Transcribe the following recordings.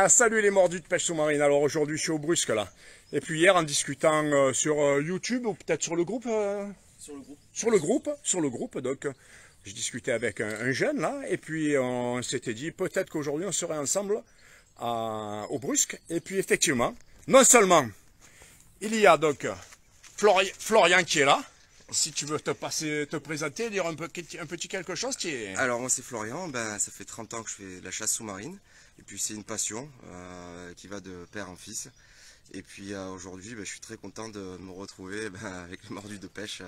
salut les mordus de pêche sous-marine. Alors aujourd'hui je suis au Brusque là. Et puis hier en discutant sur YouTube ou peut-être sur le groupe Sur le groupe, donc je discutais avec un jeune là. Et puis on s'était dit peut-être qu'aujourd'hui on serait ensemble au Brusque. Et puis effectivement, non seulement il y a donc Florian qui est là. Si tu veux te présenter, dire un petit quelque chose qui est... Alors moi c'est Florian, ça fait 30 ans que je fais de la chasse sous-marine. Et puis c'est une passion qui va de père en fils. Et puis aujourd'hui je suis très content de me retrouver avec les mordus de pêche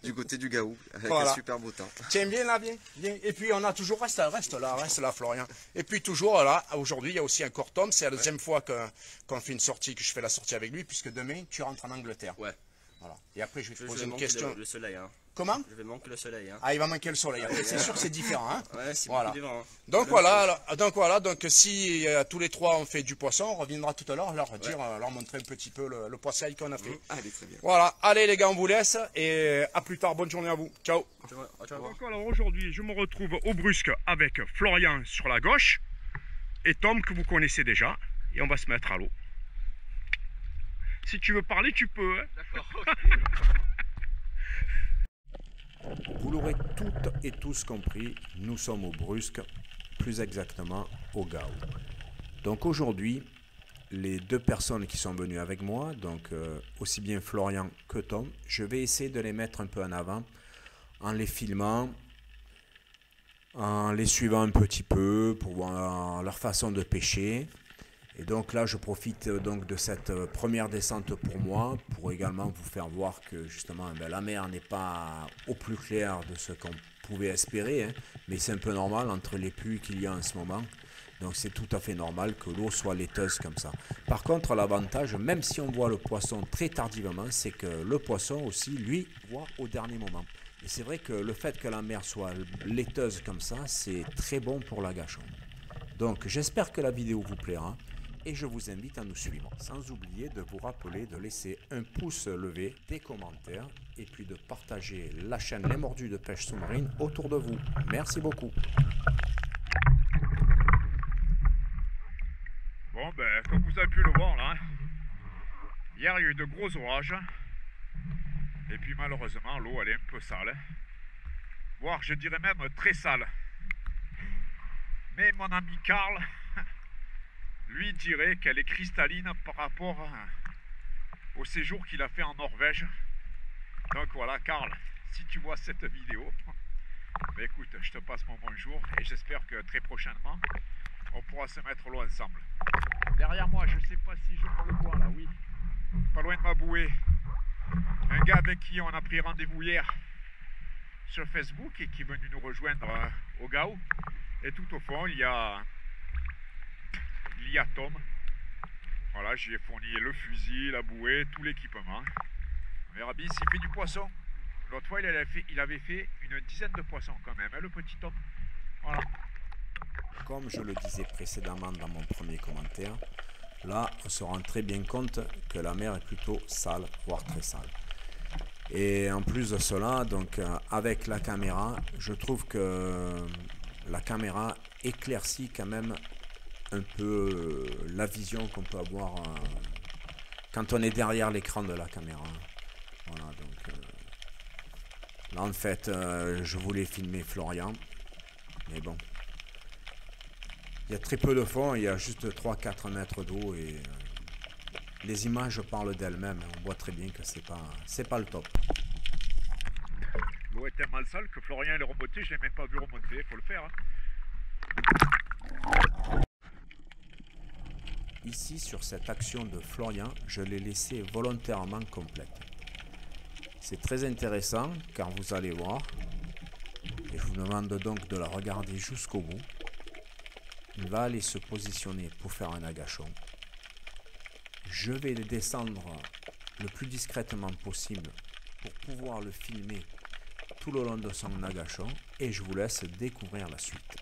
du côté du Gaou, avec voilà. Un super beau temps. Tiens bien là, bien. Et puis on a toujours, reste là Florian. Et puis toujours là, aujourd'hui il y a aussi un Cortom, c'est la deuxième fois qu'on fait une sortie, que je fais la sortie avec lui, puisque demain tu rentres en Angleterre. Ouais. Voilà. Et après, je vais te poser une question. Le soleil, hein. Comment? Je vais manquer le soleil. Hein. Ah, il va manquer le soleil. C'est sûr que c'est différent. Hein. Ouais, c'est voilà. beaucoup différent. Donc si tous les trois on fait du poisson, on reviendra tout à l'heure leur montrer un petit peu le poisson qu'on a fait. Allez, très bien. Voilà. Allez les gars, on vous laisse et à plus tard. Bonne journée à vous. Ciao. Donc alors aujourd'hui, je me retrouve au Brusque avec Florian sur la gauche et Tom que vous connaissez déjà. Et on va se mettre à l'eau. Si tu veux parler, tu peux. Hein. D'accord. Vous l'aurez toutes et tous compris, nous sommes au Brusque, plus exactement au Gaou. Donc aujourd'hui, les deux personnes qui sont venues avec moi, donc aussi bien Florian que Tom, je vais essayer de les mettre un peu en avant en les filmant, en les suivant un petit peu pour voir leur façon de pêcher. Et donc là, je profite donc de cette première descente pour moi, pour également vous faire voir que justement la mer n'est pas au plus clair de ce qu'on pouvait espérer, hein, mais c'est un peu normal entre les pluies qu'il y a en ce moment. Donc c'est tout à fait normal que l'eau soit laiteuse comme ça. Par contre, l'avantage, même si on voit le poisson très tardivement, c'est que le poisson aussi, lui, voit au dernier moment. Et c'est vrai que le fait que la mer soit laiteuse comme ça, c'est très bon pour la gâchon. Donc j'espère que la vidéo vous plaira. Et je vous invite à nous suivre, sans oublier de vous rappeler de laisser un pouce levé, des commentaires et puis de partager la chaîne Les Mordus de Pêche Sous-Marine autour de vous. Merci beaucoup. Bon comme vous avez pu le voir là, hier il y a eu de gros orages. Et puis malheureusement l'eau elle est un peu sale. Voire je dirais même très sale. Mais mon ami Karl... lui dirait qu'elle est cristalline par rapport au séjour qu'il a fait en Norvège. Donc voilà, Karl, si tu vois cette vidéo, écoute, je te passe mon bonjour et j'espère que très prochainement, on pourra se mettre l'eau ensemble. Derrière moi, je ne sais pas si je le vois là, oui, pas loin de ma bouée, un gars avec qui on a pris rendez-vous hier sur Facebook et qui est venu nous rejoindre au Gaou. Et tout au fond, il y a Tom. Voilà, j'ai fourni le fusil, la bouée, tout l'équipement. On verra bien s'il fait du poisson. L'autre fois, il avait fait une dizaine de poissons quand même, hein, le petit Tom. Voilà. Comme je le disais précédemment dans mon premier commentaire, là, on se rend très bien compte que la mer est plutôt sale, voire très sale. Et en plus de cela, donc avec la caméra, je trouve que la caméra éclaircit quand même un peu la vision qu'on peut avoir quand on est derrière l'écran de la caméra. Voilà, donc là en fait je voulais filmer Florian, mais bon, il y a très peu de fond, il y a juste 3-4 mètres d'eau et les images parlent d'elles-mêmes. On voit très bien que c'est pas le top. L'eau était mal sale que Florian est remonté, je l'ai même pas vu remonter, il faut le faire. Hein. Ici, sur cette action de Florian, je l'ai laissée volontairement complète. C'est très intéressant car vous allez voir, et je vous demande donc de la regarder jusqu'au bout. Il va aller se positionner pour faire un agachon. Je vais le descendre le plus discrètement possible pour pouvoir le filmer tout le long de son agachon et je vous laisse découvrir la suite.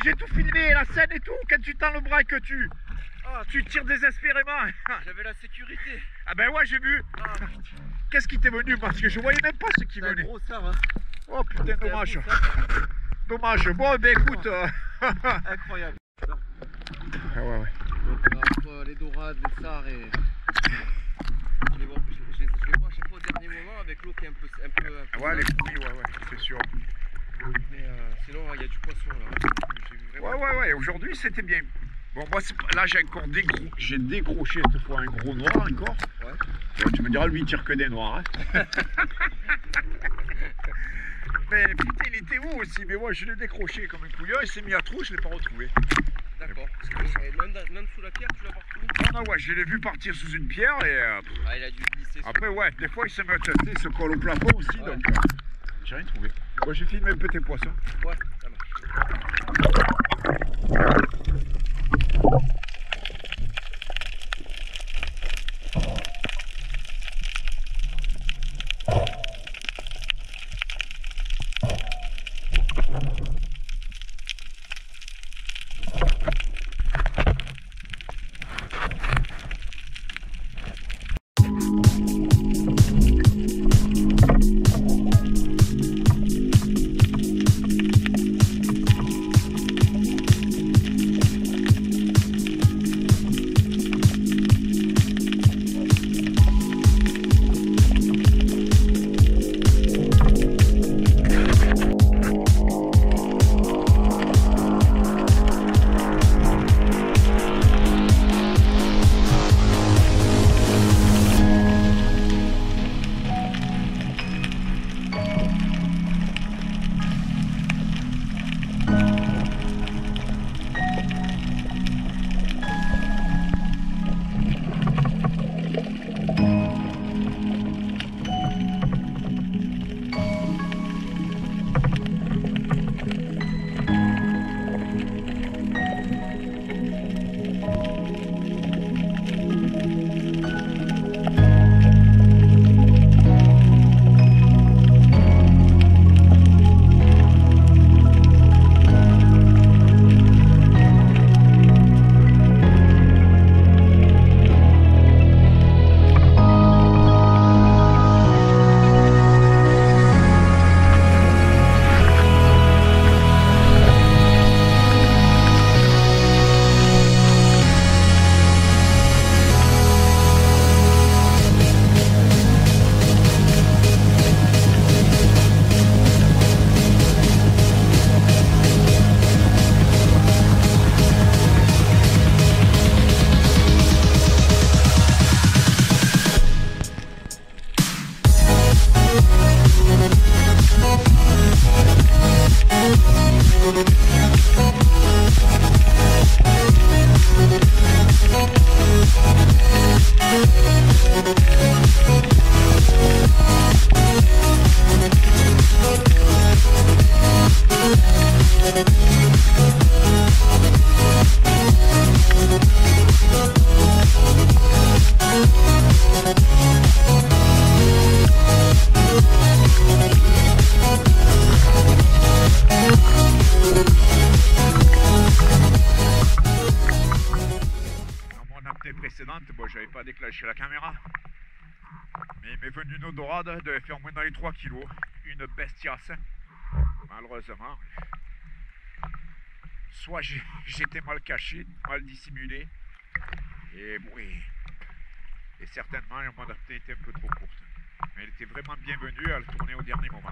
j'ai tout filmé, la scène et tout, quand tu tends le bras et que tu tires désespérément. J'avais la sécurité. Ah ben ouais, j'ai vu. Qu'est-ce qui t'est venu? Parce que je voyais même pas ce qui C'est un venait. gros sard, hein. Oh putain, dommage. C'est Dommage. Bon, ben écoute. incroyable. Ah ouais. Donc entre les dorades, les sards et... Je les vois à chaque fois au dernier moment avec l'eau qui est un peu Ouais, les couilles, ouais, c'est sûr. Mais sinon, il y a du poisson là. J'ai vu vraiment... Ouais, aujourd'hui c'était bien. Bon, moi, là j'ai encore j'ai décroché cette fois un gros noir encore. Ouais. Bon, tu me diras, lui il tire que des noirs. Hein. Mais putain, il était où aussi? Mais moi je l'ai décroché comme un couillon, il s'est mis à trou, je l'ai pas retrouvé. D'accord. Et même sous la pierre, tu l'as pas retrouvé? Non, ouais, je l'ai vu partir sous une pierre et... Ah, il a dû glisser. Après, ouais, des fois il se met à tâter, il se colle au plafond aussi, Ouais. donc j'ai rien trouvé. Moi j'ai filmé un petit poisson. Ouais, ça marche. Bon, j'avais pas déclenché la caméra, mais il m'est venu une dorade, elle devait faire moins dans les 3 kilos, une bestiasse, malheureusement. Soit j'étais mal caché, mal dissimulé, et bon, et certainement elle m'en a peut-être été un peu trop courte. Mais elle était vraiment bienvenue, elle tournait au dernier moment.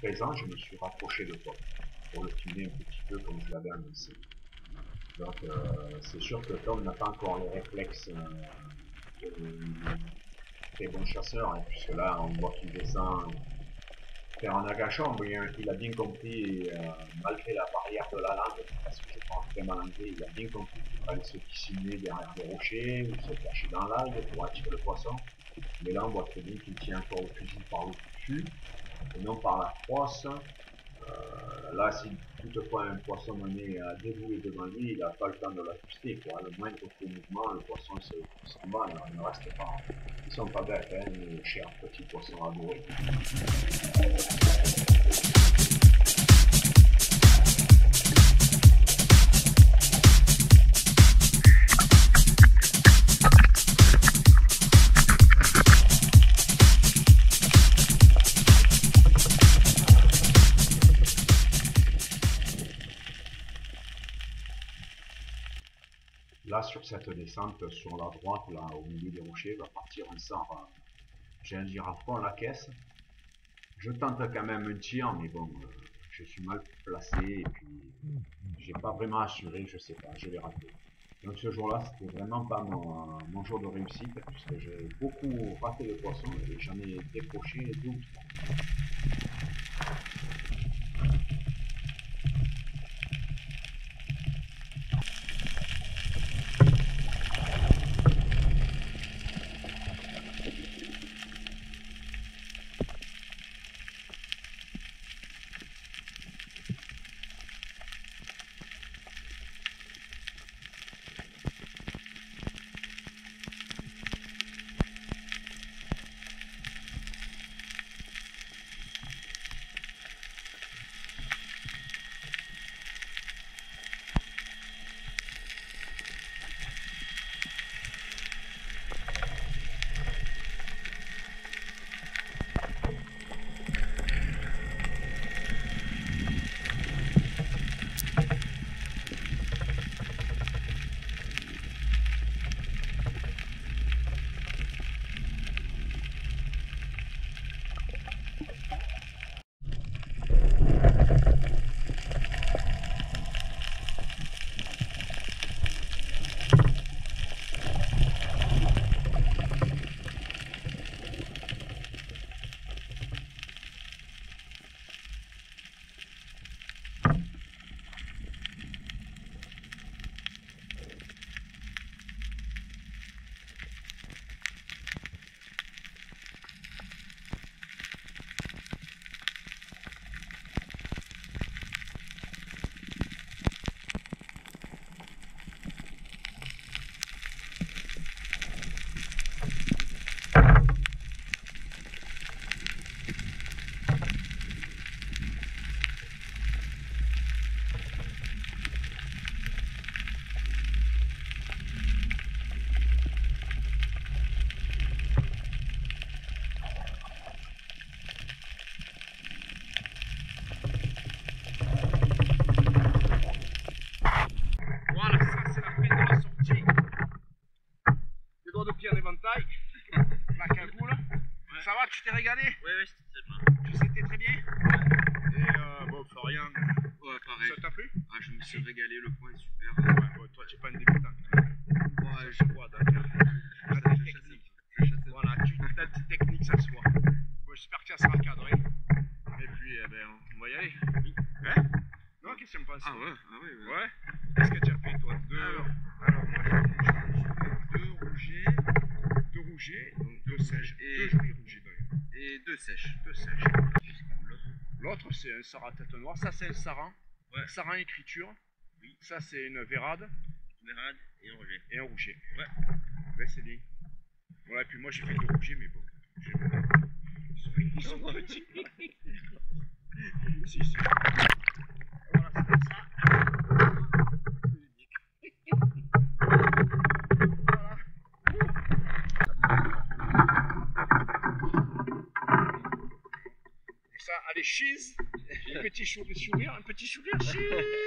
présent, je me suis rapproché de Tom pour le filmer un petit peu comme je l'avais annoncé. Donc c'est sûr que Tom n'a pas encore les réflexes de très bon chasseur, hein, puisque là on voit qu'il descend faire un agachon, mais il a bien compris, malgré la barrière de la langue, parce que je parle très mal anglais, il a bien compris qu'il fallait se dissimuler derrière des rochers ou se cacher dans l'algue pour attirer le poisson. Mais là on voit très bien qu'il tient encore le fusil par le dessus et non par la crosse. Là, si toutefois un poisson mené à dévouer devant lui, il n'a pas le temps de l'ajuster. Le moindre faux mouvement, le poisson s'en va, alors il ne reste pas. Ils sont pas bêtes, hein, les chers petits poissons adorés. Là, sur cette descente, sur la droite, là, au milieu des rochers, va partir un sard, j'ai un dire à fond la caisse. Je tente quand même un tir, mais bon, je suis mal placé, et puis j'ai pas vraiment assuré, je sais pas, je l'ai raté. Donc ce jour-là, c'était vraiment pas mon jour de réussite, puisque j'ai beaucoup raté le poisson, et j'en ai décroché 2 ou 3. La cagoule. Ouais. Ça va, tu t'es régalé? Oui, c'était bien. C'était très bien. Et bon, Florian, Ouais, pareil. ça t'a plu? Ah, je me suis régalé, le point est super. Ouais, bon, toi, tu n'es pas un débutant. Ouais, je vois, d'accord. Voilà, ta petite technique, ça se voit. Bon, j'espère que ça sera cadré. Et puis, on va y aller. Oui. Hein? Non, qu'est-ce que tu me penses? Ah ouais, ah oui. Ouais. Qu'est-ce que tu as fait, toi? Alors moi, j'ai fait 2 rougets, donc 2 sèches. Et 2 jolis rougets, d'ailleurs. Et 2 sèches. 2 sèches. L'autre, c'est un sarre à tête noire. Ça, c'est un saran. Ouais. Saran écriture. Oui. Ça, c'est une vérade. Une vérade et un rouget. Et un rouget. Ouais. Ouais, c'est bien. Ouais, et puis moi, j'ai fait 2 rougets, mais bon. Ils sont petits. Si. Voilà, c'est comme ça. Ça, allez, cheese, un petit sourire, cheese.